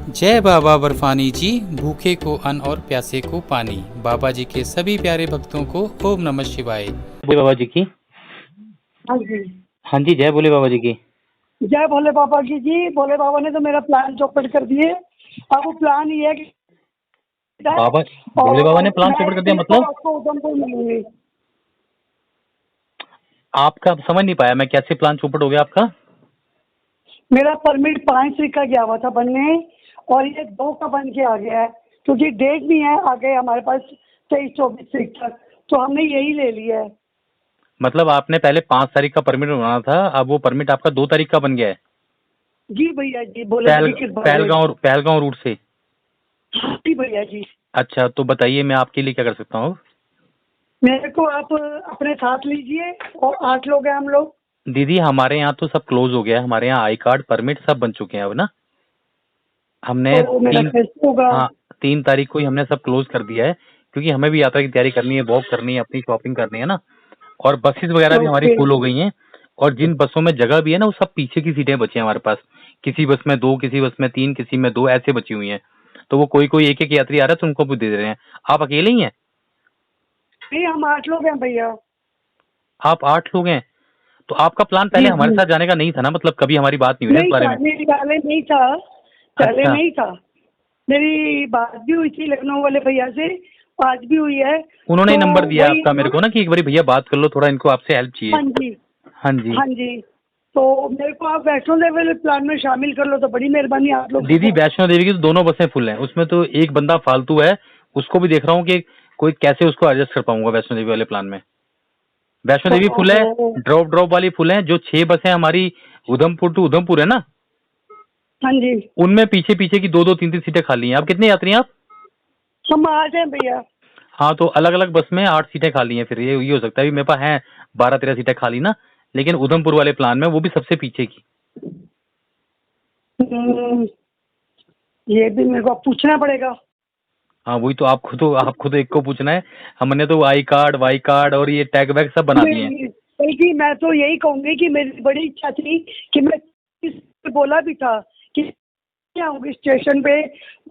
जय बाबा बर्फानी जी, भूखे को अन्न और प्यासे को पानी। बाबा जी के सभी प्यारे भक्तों को ओम नमः शिवाय। बोले बाबा जी की। हाँ जी। हाँ जी, जय बोले बाबा जी की। जय भोले बाबा की जी। भोले बाबा ने तो मेरा प्लान चौपट कर दिए। अब वो प्लान ये है कि बाबा भोले बाबा ने और प्लान मैं चौपट कर दिया, तो मतलब आपको उधमपुर मिलूंगी। आपका समझ नहीं पाया मैं, कैसे प्लान चौपट हो गया आपका? मेरा परमिट 5 तारीख का गया हुआ था बनने और ये 2 का बन के आ गया है क्योंकि डेट नहीं है आगे हमारे पास 23-24 तारीख तक, तो हमने यही ले लिया है। मतलब आपने पहले 5 तारीख का परमिट बनाना था, अब वो परमिट आपका 2 तारीख का बन गया है। जी भैया जी, भोले जी की कृपा से। पहलगांव रूट से। हाँ जी भैया जी। अच्छा, तो बताइए मैं आपके लिए क्या कर सकता हूँ? मेरे को आप अपने साथ लीजिए और 8 लोग हैं हम लोग। दीदी हमारे यहाँ तो सब क्लोज हो गया है, हमारे यहाँ आई कार्ड परमिट सब बन चुके हैं अब ना। हमने तो मेरा तीन कैसे होगा? हाँ 3 तारीख को ही हमने सब क्लोज कर दिया है, क्योंकि हमें भी यात्रा की तैयारी करनी है, वॉक करनी है, अपनी शॉपिंग करनी है ना। और बसेस वगैरह भी हमारी ओके। फुल हो गई हैं। और जिन बसों में जगह भी है ना, वो सब पीछे की सीटें बची हैं हमारे पास। किसी बस में 2, किसी बस में 3, किसी में 2 ऐसे बची हुई हैं। तो वो कोई कोई एक एक यात्री आ रहा है तो उनको भी दे दे रहे हैं। आप अकेले ही हैं? नहीं, हम 8 लोग हैं भैया। आप 8 लोग हैं? तो आपका प्लान पहले जी हमारे जी। साथ जाने का नहीं था ना, मतलब कभी हमारी बात नहीं हुई ना इस नहीं बारे था, में। नहीं पहले नहीं था। पहले अच्छा, नहीं था। मेरी बात भी हुई थी लखनऊ वाले भैया से, आज भी हुई है। उन्होंने ही तो नंबर दिया वही आपका मेरे को ना कि एक बार भैया बात कर लो, थोड़ा इनको आपसे हेल्प चाहिए। हाँ जी। हाँ जी। हाँ जी। तो मेरे को आप वैष्णो देवी वाले प्लान में शामिल कर लो तो बड़ी मेहरबानी आप लोग की दीदी तो। वैष्णो देवी की तो दोनों बसें फुल हैं, उसमें तो एक बंदा फालतू है। उसको भी देख रहा हूँ कि कोई कैसे उसको एडजस्ट कर पाऊंगा वैष्णो देवी वाले प्लान में। वैष्णो देवी फुल है, ओहो। ड्रॉप ड्रॉप वाली फुल है। जो 6 बसें हमारी उधमपुर टू उधमपुर है ना, हाँ जी। उनमें पीछे पीछे की 2-2, 3-3 सीटें खाली हैं। आप कितने यात्री हैं आप? हम आ जाए भैया। हाँ, तो अलग अलग बस में 8 सीटें खाली हैं, फिर ये हो सकता है। अभी मेरे पास हैं 12-13 सीटें खाली ना, लेकिन उधमपुर वाले प्लान में वो भी सबसे पीछे की। हम्म, ये भी मेरे को अब पूछना पड़ेगा। हाँ वही तो, आपको तो एक को पूछना है। हमने तो आई कार्ड वाई कार्ड और ये टैग वैग सब बना दिए हैं। नहीं, बल्कि मैं तो यही कहूंगी कि मेरी बड़ी इच्छा थी कि मैं किसी से बोला भी था कि आऊंगी स्टेशन पे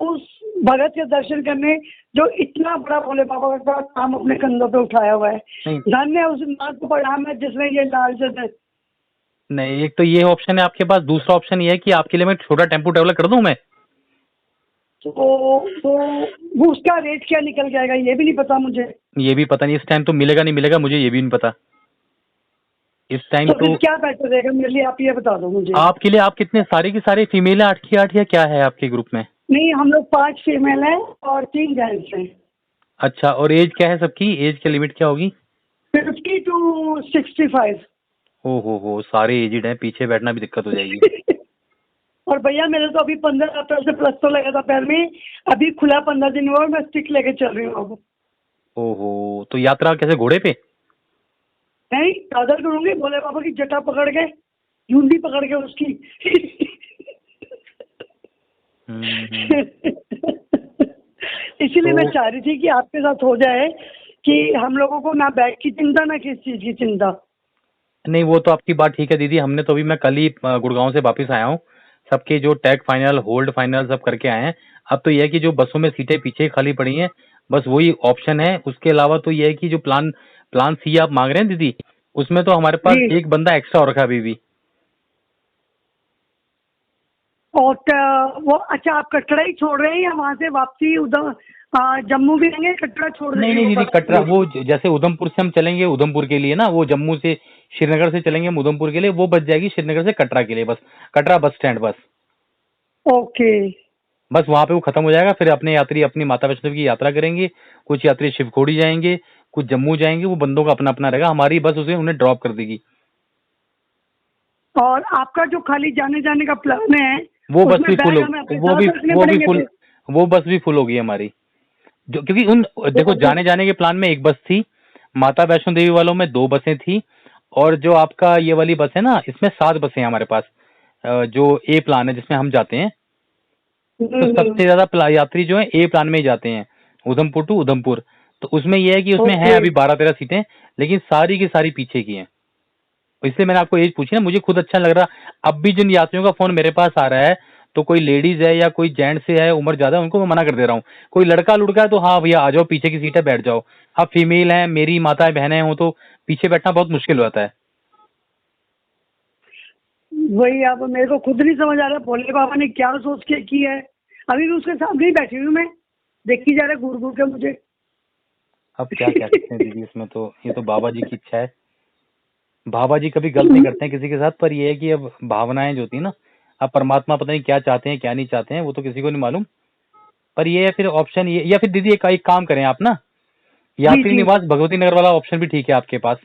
उस भगत के दर्शन करने जो इतना बड़ा भोले बाबा का काम अपने कंधों पे उठाया हुआ है। नहीं धन्य है उस माँ को प्रणाम है जिसने ये लालच है। नहीं, एक तो ये ऑप्शन है आपके पास, दूसरा ऑप्शन ये है कि आपके लिए मैं छोटा टेम्पो ट्रेवलर कर दूं मैं। तो वो उसका रेट क्या निकल जाएगा ये भी नहीं पता मुझे। ये भी पता नहीं इस टाइम तो मिलेगा नहीं मिलेगा, मुझे ये भी नहीं पता इस टाइम तो तो। फिर क्या बेटर रहेगा मेरे लिए, आप ये बता दो मुझे। आपके लिए, आप कितने, सारे की सारे फीमेल है 8 की 8 या क्या है आपके ग्रुप में? नहीं, हम लोग 5 फीमेल हैं और 3 जेंट्स हैं। अच्छा, और एज क्या है सबकी? एज की लिमिट क्या होगी? 50 to 65। हो, सारे एजिड हैं, पीछे बैठना भी दिक्कत हो जाएगी। और भैया मेरे तो अभी 15 अप्रैल से प्लस्तर लगा था पैर में, अभी खुला 15 दिन हुआ और मैं स्टिक लेके चल रही हूँ अब। ओहो, तो यात्रा कैसे, घोड़े पे? नहीं, चादर करूंगी भोले बाबा की जटा पकड़ के, यूंडी पकड़ के उसकी। हम्म। इसीलिए मैं तो चाह रही थी कि आपके साथ हो जाए कि हम लोगों को ना बैग की चिंता ना किस चीज की चिंता। नहीं, वो तो आपकी बात ठीक है दीदी। हमने तो अभी, मैं कल ही गुड़गांव से वापस आया हूँ। सबके जो टैग फाइनल होल्ड फाइनल सब करके आए हैं। अब तो यह है कि जो बसों में सीटें पीछे खाली पड़ी हैं, बस वही ऑप्शन है। उसके अलावा तो यह है कि जो प्लान प्लान सी आप मांग रहे हैं दीदी, उसमें तो हमारे पास जी। एक बंदा एक्स्ट्रा और रखा है अभी भी। और वो अच्छा, आप कटरा ही छोड़ रहे हैं या वहां से वापसी उधर जम्मू भी रहेंगे? कटरा छोड़ नहीं देंगे नहीं वो दीदी, बस कटरा में? वो जैसे उधमपुर से हम चलेंगे उधमपुर के लिए ना, वो जम्मू से श्रीनगर से चलेंगे हम उधमपुर के लिए, वो बच जाएगी श्रीनगर से कटरा के लिए बस। Katra bus stand bus. Okay. बस वहां पे वो खत्म हो जाएगा, फिर अपने यात्री अपनी माता वैष्णो देवी की यात्रा करेंगे। कुछ यात्री शिवखोड़ी जाएंगे, कुछ जम्मू जाएंगे, वो बंदों का अपना अपना रहेगा। हमारी बस उसे उन्हें ड्रॉप कर देगी। और आपका जो खाली जाने जाने का प्लान है वो बस उसमें भी फुल बैग हमें हो, अपने साथ रखने पड़ेंगे फिर? वो बस भी फुल होगी हमारी। जो क्योंकि उन, देखो तो जाने जाने के प्लान में एक बस थी, माता वैष्णो देवी वालों में 2 बसें थी, और जो आपका ये वाली बस है ना, इसमें 7 बसें हैं हमारे पास। जो ए प्लान है जिसमें हम जाते हैं, तो सबसे ज्यादा यात्री जो है ए प्लान में ही जाते हैं, उधमपुर टू उधमपुर। तो उसमें यह है कि उसमें है ओके। अभी 12-13 सीटें, लेकिन सारी की सारी पीछे की हैं। तो इसलिए मैंने आपको एज पूछी ना, मुझे खुद अच्छा लग रहा। अब भी जिन यात्रियों का फोन मेरे पास आ रहा है, तो कोई लेडीज है या कोई जेंट्स से है, उम्र ज्यादा है, उनको मैं मना कर दे रहा हूँ। कोई लड़का लुड़का है तो हाँ भैया आ जाओ, पीछे की सीट है बैठ जाओ। आप फीमेल हैं, मेरी माताएं बहनें हो तो पीछे बैठना बहुत मुश्किल होता है। वही अब मेरे को खुद नहीं समझ आ रहा भोले बाबा ने क्या सोच के की है। अभी भी उसके सामने ही बैठी हूँ मैं, देखी जा रहा है घूर घूर के मुझे। अब क्या कह सकते हैं दीदी, इसमें तो ये तो बाबा जी की इच्छा है। बाबा जी कभी गलत नहीं करते हैं किसी के साथ, पर ये है कि अब भावनाएं जो होती है ना, अब परमात्मा पता नहीं क्या चाहते हैं क्या नहीं चाहते हैं, वो तो किसी को नहीं मालूम। पर ये है फिर ऑप्शन ये, या फिर दीदी एक काम करें आप ना, यात्री जी। निवास भगवती नगर वाला ऑप्शन भी ठीक है आपके पास।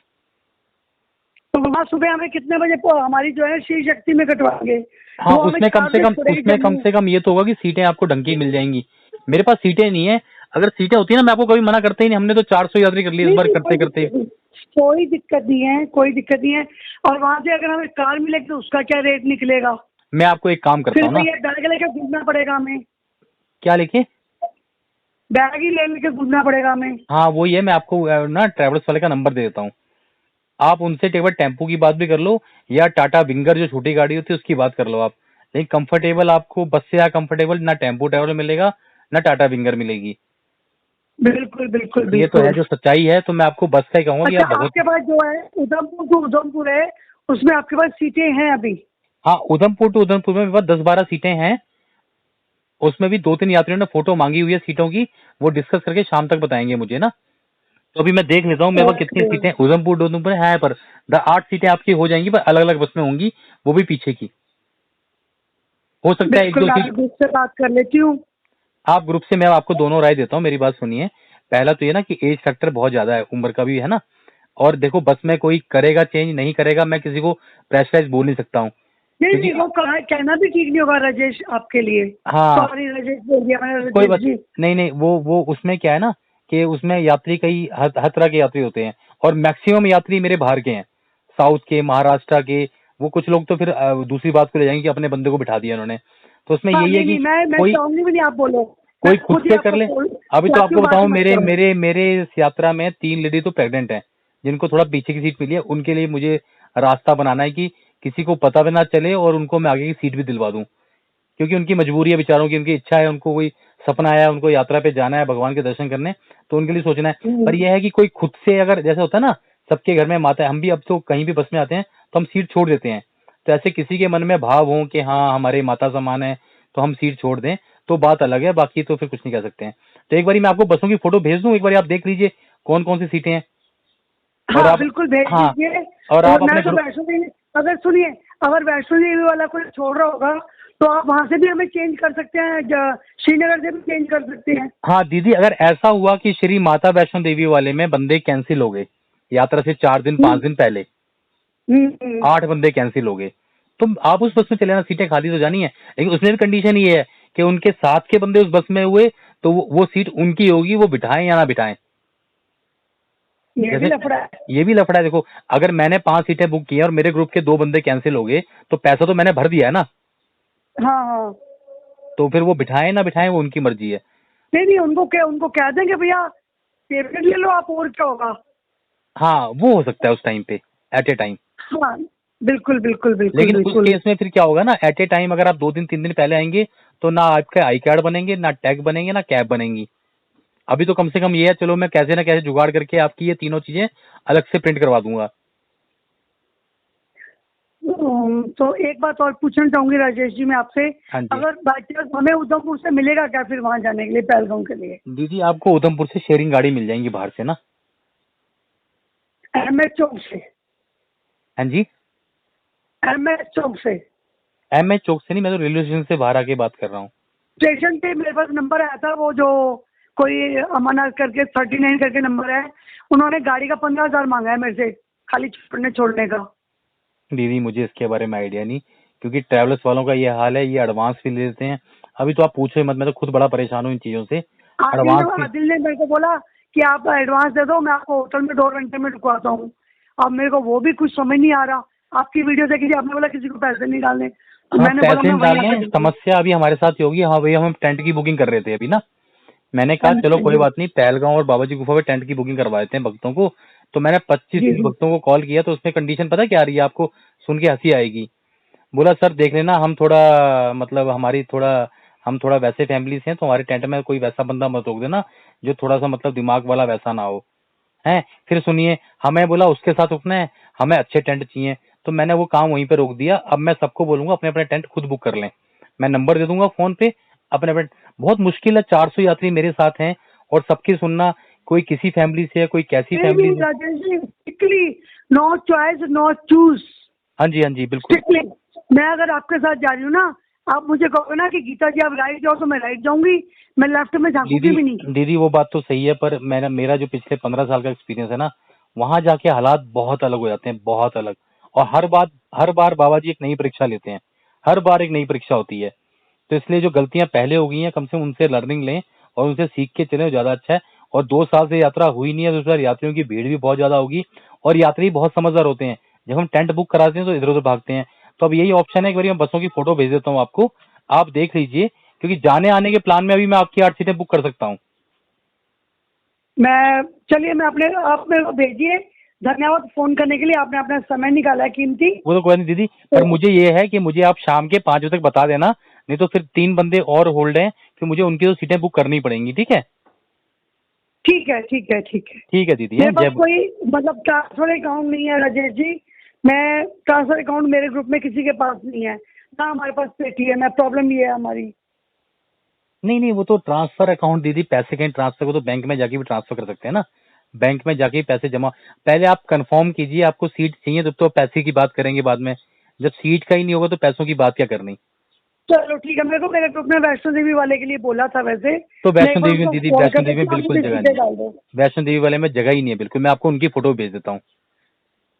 तो वहाँ सुबह हमें कितने बजे हमारी जो है शिव शक्ति में कटवाएंगे? हाँ, वो हमें उसमें कम से चार्जेस कम पड़ेगी उसमें कम जब से कम ये तो होगा कि सीटें आपको ढंग की मिल जाएंगी। मेरे पास सीटें नहीं है, अगर सीटें होती है ना मैं आपको कभी मना करते ही नहीं। हमने तो 400 यात्री कर लिए इस बार नहीं, करते करते। कोई दिक्कत नहीं है, कोई दिक्कत नहीं है। और वहाँ से अगर हमें कार मिलेगी तो उसका क्या रेट निकलेगा? मैं आपको एक काम करता फिर हूँ ना। भैया बैग लेके घूमना पड़ेगा हमें, क्या लेके? बैग ही ले लेके घूमना पड़ेगा हमें। हाँ वो ये, मैं आपको ना ट्रैवल्स वाले का नंबर दे देता हूँ। आप उनसे एक बार टेम्पो की बात भी कर लो, या टाटा विंगर जो छोटी गाड़ी होती है उसकी बात कर लो आप। लेकिन कंफर्टेबल आपको बस से या कंफर्टेबल ना टेम्पो ट्रैवल मिलेगा ना टाटा विंगर मिलेगी। बिल्कुल बिल्कुल ये तो है बिल्कुल। जो सच्चाई है, तो मैं आपको बस का ही कहूंगा कि अच्छा, आप भगवत। आपके पास जो है उधमपुर टू उधमपुर है, उसमें आपके पास सीटें हैं अभी? हाँ, उधमपुर टू उधमपुर में मेरे पास 10-12 सीटें हैं। उसमें भी 2-3 यात्रियों ने फोटो मांगी हुई है सीटों की, वो डिस्कस करके शाम तक बताएंगे मुझे ना। तो अभी मैं देख लेता हूँ मेरे पास कितनी ओके। सीटें उधमपुर टू उधमपुर है, पर 8 सीटें आपकी हो जाएंगी, पर अलग अलग बस में होंगी, वो भी पीछे की। हो सकता है एक बिल्कुल, दो मैं सीट। ग्रुप से बात कर लेती हूँ। आप ग्रुप से, मैं आपको दोनों राय देता हूँ, मेरी बात सुनिए। पहला तो ये ना कि एज फैक्टर बहुत ज्यादा है, उम्र का भी है ना। और देखो बस में कोई करेगा चेंज नहीं करेगा, मैं किसी को प्रेशराइज बोल नहीं सकता हूँ, नहीं क्योंकि नहीं, वो कहना भी ठीक नहीं होगा राजेश आपके लिए। हाँ सॉरी राजेश, बोल दिया मैंने कोई राजेश बात जी। नहीं। नहीं वो उसमें क्या है ना कि उसमें यात्री कई हर तरह के यात्री होते हैं, और मैक्सिमम यात्री मेरे बाहर के हैं, साउथ के, महाराष्ट्र के। वो कुछ लोग तो फिर दूसरी बात को ले जाएंगे कि अपने बंदे को बिठा दिया उन्होंने। तो उसमें हाँ यही है नहीं कि नहीं, मैं कोई चाहूंगी भी नहीं आप बोलो, मैं कोई खुद खुद ही से कर आपको ले। बोल अभी तो चाहती आपको हूँ, बाद बताऊं, में मत मेरे करो। मेरे मेरे इस यात्रा में 3 लेडी तो प्रेग्नेंट हैं, जिनको थोड़ा पीछे की सीट मिली है। उनके लिए मुझे रास्ता बनाना है कि किसी को पता भी ना चले, और उनको मैं आगे की सीट भी दिलवा दूं, क्योंकि उनकी मजबूरी है बेचारों की, उनकी इच्छा है, उनको कोई सपना आया है, उनको यात्रा पे जाना है भगवान के दर्शन करने, तो उनके लिए सोचना है। पर यह है कि कोई खुद से, अगर जैसे होता है ना सबके घर में माता है, हम भी अब तो कहीं भी बस में आते हैं तो हम सीट छोड़ देते हैं। तो ऐसे किसी के मन में भाव हो कि हाँ हमारे माता समान है, तो हम सीट छोड़ दें, तो बात अलग है, बाकी तो फिर कुछ नहीं कह सकते हैं। तो एक बारी मैं आपको बसों की फोटो भेज दूं, एक बारी आप देख लीजिए कौन कौन सी सीटें हैं। और हाँ आप, बिल्कुल भेज हाँ, दीजिए। और और आप अपने मैं तो ग्रुप। वैष्णो देवी, अगर सुनिए, अगर वैष्णो देवी वाला कोई छोड़ रहा होगा तो आप वहाँ से भी हमें चेंज कर सकते हैं, श्रीनगर से भी चेंज कर सकते हैं। हाँ दीदी, अगर ऐसा हुआ कि श्री माता वैष्णो देवी वाले में बंदे कैंसिल हो गए यात्रा से 4 दिन 5 दिन पहले, हम्म। 8 बंदे कैंसिल हो गए, तो आप उस बस में चले जाना, सीटें खाली तो जानी है। लेकिन उसमें भी कंडीशन ये है कि उनके साथ के बंदे उस बस में हुए, तो वो सीट उनकी होगी, वो बिठाएं या ना बिठाएं। ये भी जैसे लफड़ा है। ये भी लफड़ा है, देखो अगर मैंने 5 सीटें बुक की हैं और मेरे ग्रुप के 2 बंदे कैंसिल हो गए, तो पैसा तो मैंने भर दिया है ना। हाँ हाँ। तो फिर वो बिठाएं ना बिठाएं, वो उनकी मर्जी है। नहीं नहीं, उनको कह देंगे भैया पेमेंट ले लो आप, और क्या होगा। हाँ वो हो सकता है उस टाइम पे, एट ए टाइम। हाँ बिल्कुल बिल्कुल बिल्कुल लेकिन उस बिल्कुल। केस में फिर क्या होगा ना, एट ए टाइम अगर आप 2 दिन 3 दिन पहले आएंगे, तो ना आपके आई कार्ड बनेंगे, ना टैग बनेंगे, ना कैब बनेंगी। अभी तो कम से कम ये है, चलो मैं कैसे ना कैसे जुगाड़ करके आपकी ये तीनों चीजें अलग से प्रिंट करवा दूंगा। तो एक बात और पूछना चाहूंगी राजेश जी मैं आपसे, हाँ जी अगर बाई चांस हमें उधमपुर से मिलेगा क्या फिर वहां जाने के लिए, पहलगाम के लिए? दीदी, आपको उधमपुर से शेयरिंग गाड़ी मिल जाएंगी बाहर से ना। एम एच चौक से? हाँ जी, एम एच चौक से? एम एच चौक से नहीं, मैं तो रेलवे स्टेशन से बाहर आके बात कर रहा हूँ। स्टेशन पे मेरे पास नंबर आया था, वो जो कोई अमरनाथ करके 39 करके नंबर है, उन्होंने गाड़ी का 15,000 मांगा है मेरे से, खाली छोड़ने का। दीदी मुझे इसके बारे में आइडिया नहीं, क्योंकि ट्रैवलर्स वालों का ये हाल है, ये एडवांस भी ले लेते हैं। अभी तो आप पूछो ही मत, मैं तो खुद बड़ा परेशान हूँ इन चीजों से। एडवांस भी। आदिल ने मेरे को बोला कि आप एडवांस दे दो, मैं आपको होटल में 2 घंटे में रुकवाता हूँ। अब मेरे को वो भी कुछ समझ नहीं आ रहा। आपकी वीडियो देखी थी, आपने बोला किसी को पैसे नहीं डालने, तो हाँ, मैंने बोला पैसे मैं नहीं वहीं डालने आके हैं, दे दूंगा। समस्या अभी हमारे साथ ही होगी। हाँ भैया, हम टेंट की बुकिंग कर रहे थे अभी ना। मैंने कहा हाँ चलो कोई जी बात नहीं, पहलगांव और बाबा जी गुफा पे टेंट की बुकिंग करवा देते हैं भक्तों को। तो मैंने 25 जी जी। भक्तों को कॉल किया, तो उसमें कंडीशन पता क्या आ रही है आपको, सुन के हंसी आएगी। बोला सर देख लेना, हम थोड़ा मतलब हम थोड़ा वैसे फैमिली से हैं, तो हमारे टेंट में कोई वैसा बंदा मत रोक देना जो थोड़ा सा मतलब दिमाग वाला वैसा ना हो। हैं फिर सुनिए, हमें बोला उसके साथ रुकना है, हमें अच्छे टेंट चाहिए, तो मैंने वो काम वहीं पे रोक दिया। अब मैं सबको बोलूंगा अपने अपने टेंट खुद बुक कर लें, मैं नंबर दे दूंगा फोन पे अपने अपने। बहुत मुश्किल है, 400 यात्री मेरे साथ हैं और सबकी सुनना, कोई किसी फैमिली से है, कोई कैसी नहीं फैमिली नहीं से। Rajesh ji, strictly no choice no choose, हाँ जी, हाँ जी, बिल्कुल। स्ट्रिक्टली। मैं अगर आपके साथ जा रही हूँ ना, आप मुझे कहोगे ना कि गीता जी आप राइट जाओ, तो मैं राइट जाऊंगी, मैं लेफ्ट में झांकूंगी भी नहीं। दीदी वो बात तो सही है, पर मेरा जो पिछले 15 साल का एक्सपीरियंस है ना, वहां जाके हालात बहुत अलग हो जाते हैं, बहुत अलग। और हर बार बाबा जी एक नई परीक्षा लेते हैं, हर बार एक नई परीक्षा होती है। तो इसलिए जो गलतियां पहले हो गई हैं, कम से कम उनसे लर्निंग लें और उनसे सीख के चलें, ज्यादा अच्छा है। और 2 साल से यात्रा हुई नहीं है, तो इस बार यात्रियों की भीड़ भी बहुत ज्यादा होगी। और यात्री बहुत समझदार होते हैं, जब हम टेंट बुक कराते हैं तो इधर उधर भागते हैं। तो अब यही ऑप्शन है, एक बार मैं बसों की फोटो भेज देता हूँ आपको, आप देख लीजिए, क्योंकि जाने आने के प्लान में अभी मैं आपकी 8 सीटें बुक कर सकता हूँ। मैं चलिए, मैं अपने आप मेरे को भेजिए। धन्यवाद फोन करने के लिए, आपने अपना समय निकाला है कीमती। वो तो कोई नहीं दीदी, पर मुझे ये है कि मुझे आप शाम के 5 बजे तक बता देना, नहीं तो फिर 3 बंदे और होल्ड हैं, फिर मुझे उनकी तो सीटें बुक करनी पड़ेंगी। ठीक है? ठीक है ठीक है ठीक है। ठीक है दीदी, मेरे हैं पास जय। कोई मतलब ट्रांसफर अकाउंट नहीं है राजेश जी, मैं ट्रांसफर अकाउंट मेरे ग्रुप में किसी के पास नहीं है, ना हमारे पास पेटीएम है। प्रॉब्लम ये है हमारी। नहीं नहीं, वो तो ट्रांसफर अकाउंट दीदी, पैसे कहीं ट्रांसफर को तो बैंक में जाके भी ट्रांसफर कर सकते हैं ना, बैंक में जाके ही पैसे जमा। पहले आप कंफर्म कीजिए आपको सीट चाहिए, तब तो पैसे की बात करेंगे बाद में। जब सीट का ही नहीं होगा तो पैसों की बात क्या करनी। चलो ठीक है, मेरे को मेरे ग्रुप ने वैष्णो देवी वाले के लिए बोला था वैसे। तो मैं एक वैष्णो बार देवी में उनको दीदी, कॉल वैष्णो कर देवी में देती हूँ, आप बिल्कुल मुझे जगह सीधे नहीं डाल दो। है, वैष्णो देवी वाले में जगह ही नहीं है बिल्कुल। मैं आपको उनकी फोटो भेज देता हूँ,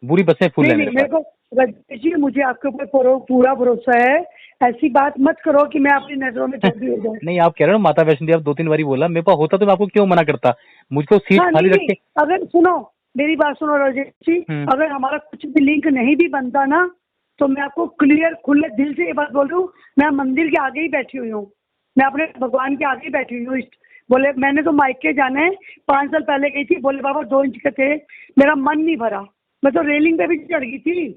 पूरी बसें फुल नहीं है नहीं, मेरे मेरे पास। को राजेश जी, मुझे आपके ऊपर पूरा भरोसा है। ऐसी बात मत करो कि मैं अपनी नजरों में छोटी हो जाए। नहीं, आप कह रहे हो माता वैष्णो देवी, आप 2-3 बारी बोला, मेरे पास होता तो मैं आपको क्यों मना करता, मुझको सीट हाँ खाली नहीं रख नहीं, के। अगर सुनो, मेरी बात सुनो राजेश जी, हम्म। अगर हमारा कुछ भी लिंक नहीं भी बनता ना, तो मैं आपको क्लियर खुले दिल से ये बात बोल रही हूँ, मैं मंदिर के आगे ही बैठी हुई हूँ, मैं अपने भगवान के आगे ही बैठी हुई हूँ। बोले मैंने तो मायके जाना है, 5 साल पहले गई थी, बोले बाबा 2 इंच के थे, मेरा मन नहीं भरा, मैं तो रेलिंग पे भी चढ़ गई थी।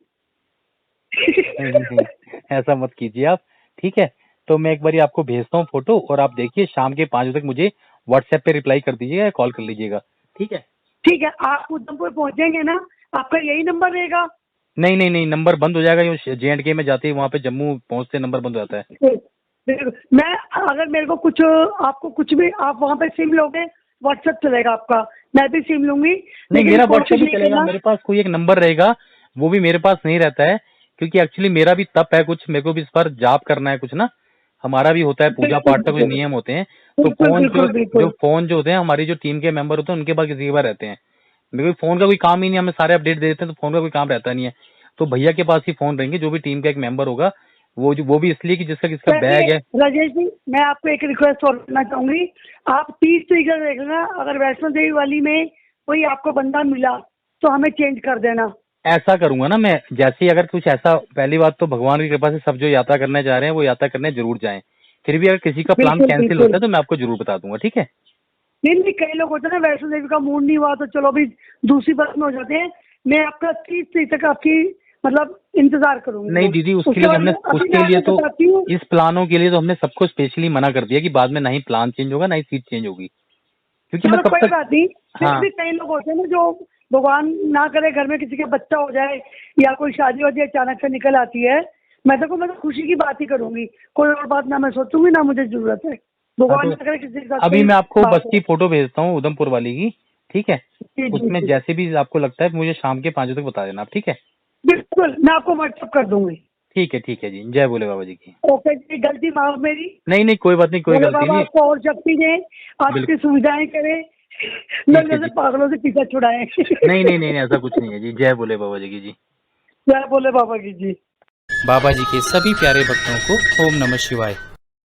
नहीं नहीं, ऐसा मत कीजिए आप। ठीक है, तो मैं एक बारी आपको भेजता हूँ फोटो, और आप देखिए शाम के 5 बजे तक मुझे व्हाट्सएप पे रिप्लाई कर दीजिएगा या कॉल कर लीजिएगा। ठीक है? ठीक है, आप उधमपुर पहुंचेंगे ना, आपका यही नंबर रहेगा? नहीं नहीं नहीं, नंबर बंद हो जाएगा, JNK में जाते ही वहाँ पे जम्मू पहुँचते नंबर बंद हो जाता है। मैं अगर मेरे को कुछ, आपको कुछ भी, आप वहाँ पे सिम लोगे, व्हाट्सएप चलेगा आपका, मैं भी सिम लूंगी। नहीं, लेकिन मेरा कोशिश व्हाट्सएप भी ये चलेगा, करना। मेरे पास कोई एक नंबर रहेगा, वो भी मेरे पास नहीं रहता है, क्योंकि एक्चुअली मेरा भी तप है कुछ, मेरे को भी इस बार जाप करना है कुछ ना, हमारा भी होता है पूजा बिल्कुल पाठ का, कुछ बिल्कुल नियम होते हैं। तो बिल्कुल फोन बिल्कुल जो बिल्कुल। फोन जो होते हैं, हमारी जो टीम के मेंबर होते हैं, उनके पास किसी के पास रहते हैं। मेरे को फोन का कोई काम ही नहीं, हमें सारे अपडेट दे देते हैं, तो फोन का कोई काम रहता नहीं है। तो भैया के पास ही फोन रहेंगे, जो भी टीम का एक मेंबर होगा, वो भी इसलिए कि जिसका किसका चलिए बैग है। राजेश जी, मैं आपको एक रिक्वेस्ट और करना चाहूंगी, आप 30 तरीके से देख लेना, अगर वैष्णो देवी वाली में कोई आपको बंदा मिला तो हमें चेंज कर देना। ऐसा करूंगा ना मैं, जैसे ही अगर कुछ ऐसा, पहली बात तो भगवान की कृपा से सब जो यात्रा करने जा रहे हैं वो यात्रा करने जरूर जाएं। फिर भी अगर किसी का प्लान बिल्कुल कैंसिल बिल्कुल। होता है तो मैं आपको जरूर बता दूंगा। ठीक है? नहीं नहीं, कई लोग होते हैं ना, वैष्णो देवी का मूड नहीं हुआ तो चलो भी दूसरी बस में हो जाते हैं। मैं आपका 30 तारीख तक आपकी मतलब इंतजार करूंगी। नहीं दीदी, उसके लिए हमने, उसके लिए तो, इस प्लानों के लिए तो हमने सबको स्पेशली मना कर दिया कि बाद में ना ही प्लान चेंज होगा ना ही सीट चेंज होगी, क्योंकि मैं चलो कब कोई तक। बात नहीं, फिर हाँ, भी कई लोग होते हैं ना जो भगवान ना करे घर में किसी का बच्चा हो जाए या कोई शादी वादी अचानक से निकल आती है, मैं तो खुशी की बात ही करूंगी, कोई और बात ना मैं सोचूंगी ना मुझे जरूरत है। हाँ, भगवान तो ना करे किसी के साथ अभी कोई मैं आपको बात बस हो। की फोटो भेजता हूँ उधमपुर वाली की। ठीक है? जी जी उसमें जी, जैसे भी आपको लगता है मुझे शाम के 5 बजे तक बता देना आप। ठीक है? बिल्कुल मैं आपको व्हाट्सअप कर दूंगी। ठीक है जी, जय बोले बाबा जी की। ओके जी, गलती माफ मेरी। नहीं नहीं, कोई बात नहीं, कोई बोले गलती बाबा नहीं। आपको और शक्ति दे, बिल्कुल। आपकी सुविधाएं करे, ठीक लोग है जैसे जी। पागलों से पीछा छुड़ाए। नहीं नहीं नहीं, ऐसा कुछ नहीं है जी, जय बोले बाबा जी की जी। जय बोले बाबा की जी। बाबा जी के सभी प्यारे भक्तों को ओम नमः शिवाय।